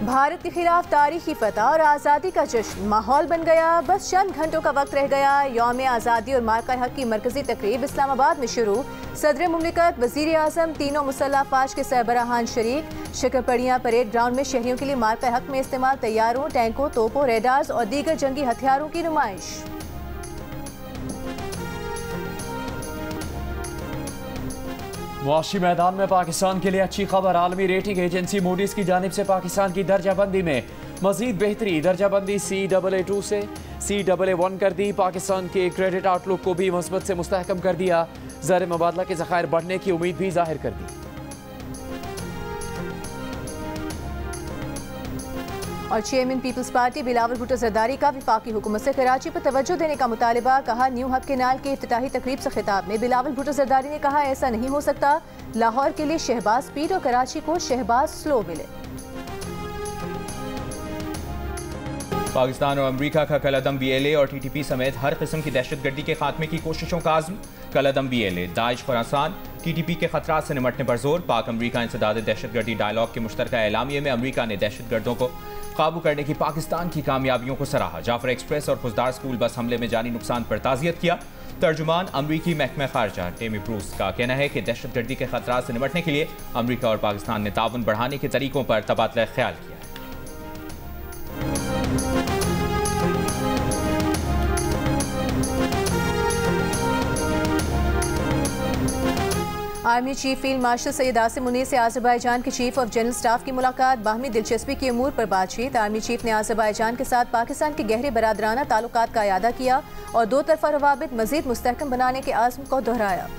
भारत के खिलाफ तारीखी फतह और आज़ादी का जश्न, माहौल बन गया। बस चंद घंटों का वक्त रह गया। यौम आज़ादी और मार्का हक की मरकजी तकरीब इस्लामाबाद में शुरू। सदर मुमलिकत, वज़ीर आज़म, तीनों मुसल्लह अफ़वाज के सरबराहान शरीक। शकरपड़ियाँ परेड ग्राउंड में शहरियों के लिए मार्का हक में इस्तेमाल तैयारों, टैंकों, तोपों, रेडार्स और दीगर जंगी हथियारों की नुमाइश। मुआशी मैदान में पाकिस्तान के लिए अच्छी खबर। आलमी रेटिंग एजेंसी मूडीज की जानिब से पाकिस्तान की दर्जाबंदी में मजीद बेहतरी। दर्जाबंदी CAA2 से CAA1 कर दी। पाकिस्तान के क्रेडिट आउटलुक को भी मस्बत से मुस्तहकम कर दिया। ज़र मुबादला के ज़खायर बढ़ने की उम्मीद भी जाहिर कर दी। और चेयरमैन पीपल्स पार्टी बिलावल भुट्टो जरदारी का वफाकी हुकूमत से कराची पर तवज्जो देने का मुतालबा। कहा, न्यू हब केनाल के इफ्तिताही तकरीब से खिताब में बिलावल भुट्टो जरदारी ने कहा, ऐसा नहीं हो सकता। लाहौर के लिए शहबाज स्पीड और कराची को शहबाज स्लो मिले। पाकिस्तान और अमरीका का कलअदम BLA और TTP समेत हर किस्म की दहशतगर्दी के खात्मे की कोशिशों का आज़म। कलअदम BLA, दाइश खुरासान, TTP के खतरात से निमटने पर जोर। पाक अमरीका इंसदाद दहशतगर्दी डायलॉग के मुश्तरका एलामिये में अमरीका ने दहशतगर्दों को काबू करने की पाकिस्तान की कामयाबियों को सराहा। जाफर एक्सप्रेस और खुजदार स्कूल बस हमले में जानी नुकसान पर ताज़ियत किया। तर्जुमान अमरीकी महकमा खारजा टेमी ब्रूस का कहना है कि दहशतगर्दी के खतरात से निमटने के लिए अमरीका और पाकिस्तान ने ताउन बढ़ाने के तरीकों पर तबादला ख्याल किया। Army chief field marshal Syed Asim Munir से आज़रबाईजान के चीफ ऑफ जनरल स्टाफ की मुलाकात। बाहमी दिलचस्पी के अमूर पर बातचीत। आर्मी चीफ ने आज़रबाईजान के साथ पाकिस्तान के गहरे बरादराना ताल्लुकात का इयादा किया और दो तरफा रवाबित मजीद मुस्तहकम बनाने के आज़म को दोहराया।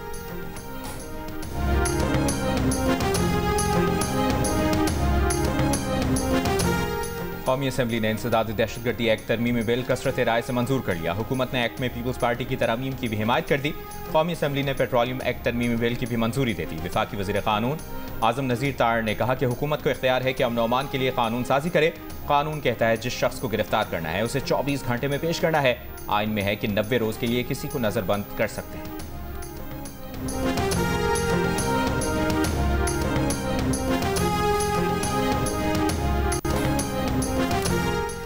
कौमी असम्बली ने इंसदाद दहशतगर्दी एक्ट तरमीमी बिल कसरत राय से मंजूर कर लिया। हुकूमत ने एक्ट में पीपल्स पार्टी की तरमीम की भी हिमायत कर दी। कौमी असम्बली ने पेट्रोलियम एक्ट तरमीमी बिल की भी मंजूरी दे दी। वफाकी वज़ीर कानून आज़म नज़ीर तार ने कहा कि हुकूमत को इख्तियार है कि अमन अमान के लिए कानून साजी करे। कानून कहता है जिस शख्स को गिरफ्तार करना है उसे 24 घंटे में पेश करना है। आइन में है कि 90 रोज़ के लिए किसी को नज़रबंद कर सकते हैं।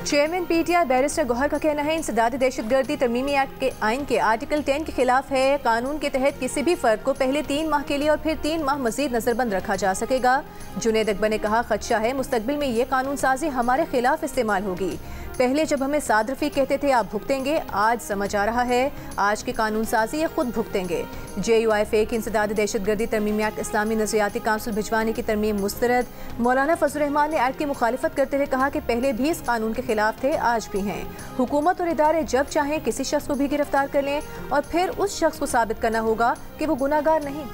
चेयरमैन PTI बैरिस्टर गौहर का कहना है, इंसदाद दहशतगर्दी तरमीमी एक्ट के आइन के आर्टिकल 10 के खिलाफ है। कानून के तहत किसी भी फर्द को पहले 3 माह के लिए और फिर 3 माह मजीद नजरबंद रखा जा सकेगा। जुनैद अकबर ने कहा, खदशा है मुस्तकबिल में ये कानून साजी हमारे खिलाफ इस्तेमाल होगी। पहले जब हमें 7 रफ़ी कहते थे आप भुगतेंगे, आज समझ आ रहा है आज की कानून साजी ये खुद भुगतेंगे। JUIFA की इंसदाद दहशतगर्दी तरमीमी एक्ट इस्लामी नज़रियाती काउंसिल भिजवाने की तरमीम मुस्तरद। मौलाना फजल रहमान ने एक्ट की मुखालिफत करते हुए कहा कि पहले भी इस कानून के खिलाफ थे, आज भी हैं। हुकूमत और इदारे जब चाहें किसी शख्स को भी गिरफ्तार कर लें और फिर उस शख्स को साबित करना होगा कि वो गुनाहगार नहीं।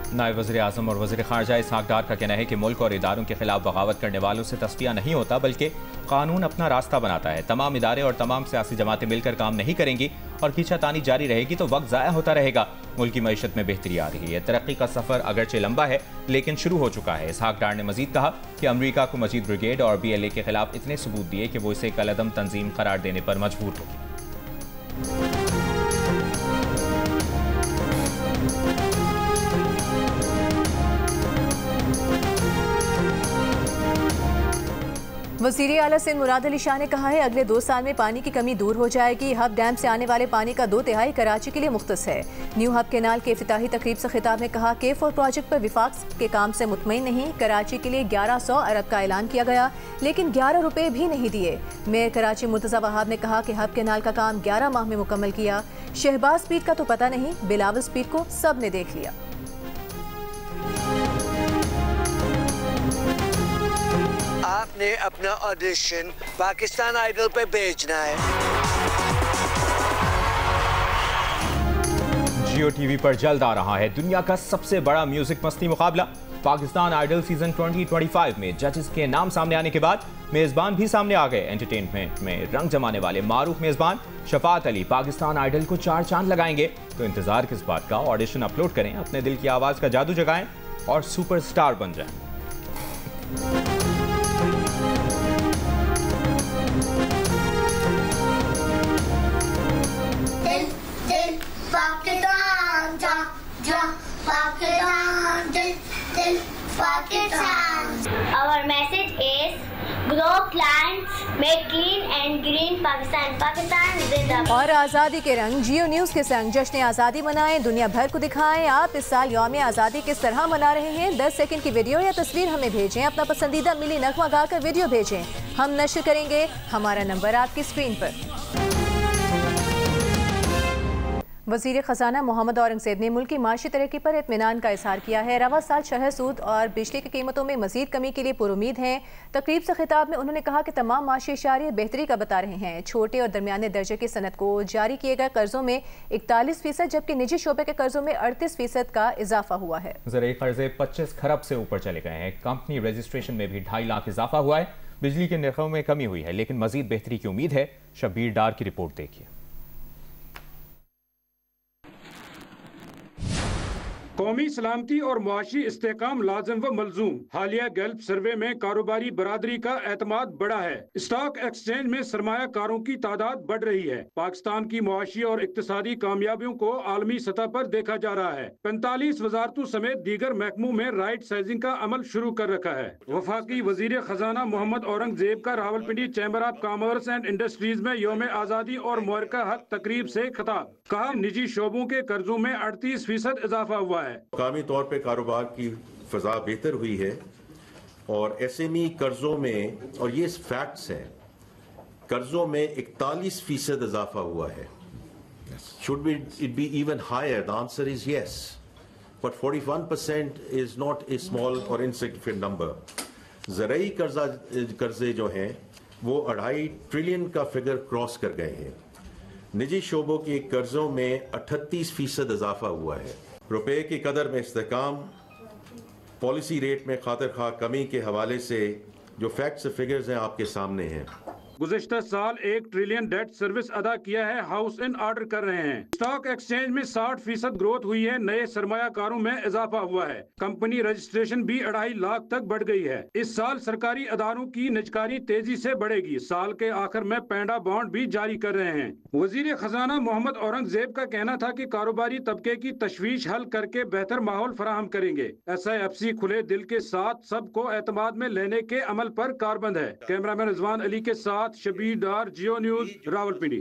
नायब वज़ीर आज़म और वज़ीर ख़ारजा इसहाक़ डार का कहना है कि मुल्क और इदारों के खिलाफ बगावत करने वालों से तस्फिया नहीं होता, बल्कि कानून अपना रास्ता बनाता है। तमाम इदारे और तमाम सियासी जमातें मिलकर काम नहीं करेंगी और खींचातानी जारी रहेगी तो वक्त ज़ाया होता रहेगा। मुल्क की मईशत में बेहतरी आ रही है। तरक्की का सफ़र अगरचे लंबा है लेकिन शुरू हो चुका है। इसहाक़ डार ने मजीद कहा कि अमरीका को मजीद ब्रिगेड और BLA के खिलाफ इतने सबूत दिए कि वो इसे कलअदम तंजीम करार देने पर मजबूर होगी। वज़ीर आला सिंध मुराद अली शाह ने कहा है, अगले 2 साल में पानी की कमी दूर हो जाएगी। हब डैम से आने वाले पानी का 2/3 कराची के लिए मुख्तस है। न्यू हब केनाल के इफ्तिताही तकरीब से खिताब में कहा, K4 प्रोजेक्ट पर विफाक के काम से मुतमईन नहीं। कराची के लिए 1100 अरब का ऐलान किया गया लेकिन 11 रुपये भी नहीं दिए। मेयर कराची मुर्तज़ा वहाब ने कहा कि हब केनाल का काम 11 माह में मुकम्मल किया। शहबाज स्पीड का तो पता नहीं, बिलावल स्पीड को सब ने देख लिया। आपने अपना ऑडिशन पाकिस्तान आइडल पे भेजना है। जियो TV पर जल्द आ रहा है दुनिया का सबसे बड़ा म्यूजिक मस्ती मुकाबला। पाकिस्तान आइडल सीजन 2025 में जजेस के नाम सामने आने के बाद मेजबान भी सामने आ गए। एंटरटेनमेंट में रंग जमाने वाले मारूफ मेजबान शफात अली पाकिस्तान आइडल को 4 चांद लगाएंगे। तो इंतजार किस बात का, ऑडिशन अपलोड करें, अपने दिल की आवाज का जादू जगाएं और सुपरस्टार बन जाएं। grow plants, make clean and green Pakistan. Pakistan जिंदाबाद। और आज़ादी के रंग जियो न्यूज़ के संग जश्न आज़ादी मनाएं, दुनिया भर को दिखाएं आप इस साल यौम आज़ादी किस तरह मना रहे हैं। 10 सेकंड की वीडियो या तस्वीर हमें भेजें, अपना पसंदीदा मिली नगमा गाकर वीडियो भेजें, हम नश्र करेंगे। हमारा नंबर आपकी स्क्रीन पर। वज़ीर ख़जाना मोहम्मद औरंगज़ेब ने मुल्क की माशी तरक्की पर इत्मीनान का इजहार किया है। रवा साल शरह सूद और बिजली की कीमतों में मज़ीद कमी के लिए पुरुमीद हैं। तकरीब से खिताब में उन्होंने कहा कि तमाम माशी इशारे बेहतरी का बता रहे हैं। छोटे और दरमियाने दर्जे की सनत को जारी किए गए कर्जों में 41% जबकि निजी शोबे के कर्जों में 38% का इजाफा हुआ है। ज़राई कर्जे 25 खरब से ऊपर चले गए हैं। कंपनी रजिस्ट्रेशन में भी 2.5 लाख इजाफा हुआ है। बिजली के निर्खों में कमी हुई है लेकिन मजीद बेहतरी की उम्मीद है। शब्बीर डार की रिपोर्ट देखिए। कौमी सलामती और मुआशी इस्तेकाम लाजम व मलजूम। हालिया गैल्प सर्वे में कारोबारी बरादरी का एतमाद बढ़ा है। स्टॉक एक्सचेंज में सरमायाकारों की तादाद बढ़ रही है। पाकिस्तान की मुआशी और इक्तिसादी कामयाबियों को आलमी सतह पर देखा जा रहा है। 45 वजारतों समेत दीगर महकमों में राइट साइजिंग का अमल शुरू कर रखा है। वफाकी वजीर खजाना मोहम्मद औरंगजेब का Rawalpindi chamber of commerce and industries में यौम आज़ादी और मुबारका हक तकरीब से खिताब। कहा निजी शोबों के कर्जों में 38% इजाफा हुआ है। मुकामी तौर पे कारोबार की फ़ज़ा बेहतर हुई है और SME कर्जों में, और ये फैक्ट्स हैं, कर्जों में 41% इजाफा हुआ है। Should it be even higher? The answer is yes. But 41% is not a small or insignificant number. ज़राई कर्जे जो हैं वो 2.5 ट्रिलियन का फिगर क्रॉस कर गए हैं। निजी शोबों के कर्जों में 38% इजाफा हुआ है। रुपए की कदर में इस्तेकाम, पॉलिसी रेट में खातिर खा कमी के हवाले से जो फैक्ट्स फिगर्स हैं आपके सामने हैं। गुज़िश्ता साल 1 ट्रिलियन डेट सर्विस अदा किया है। हाउस इन ऑर्डर कर रहे हैं। स्टॉक एक्सचेंज में 60% ग्रोथ हुई है। नए सरमायाकारों में इजाफा हुआ है। कंपनी रजिस्ट्रेशन भी 2.5 लाख तक बढ़ गई है। इस साल सरकारी अदारों की निजकारी तेजी से बढ़ेगी। साल के आखिर में पैंडा बॉन्ड भी जारी कर रहे हैं। वजीर खजाना मोहम्मद औरंगजेब का कहना था कि कारोबारी तबके की तशवीश हल करके बेहतर माहौल फराहम करेंगे। SIFC खुले दिल के साथ सबको एतमाद में लेने के अमल पर कारबंद है। कैमरामैन रिजवान अली के साथ शबीर डार, जियो न्यूज़, रावलपिंडी।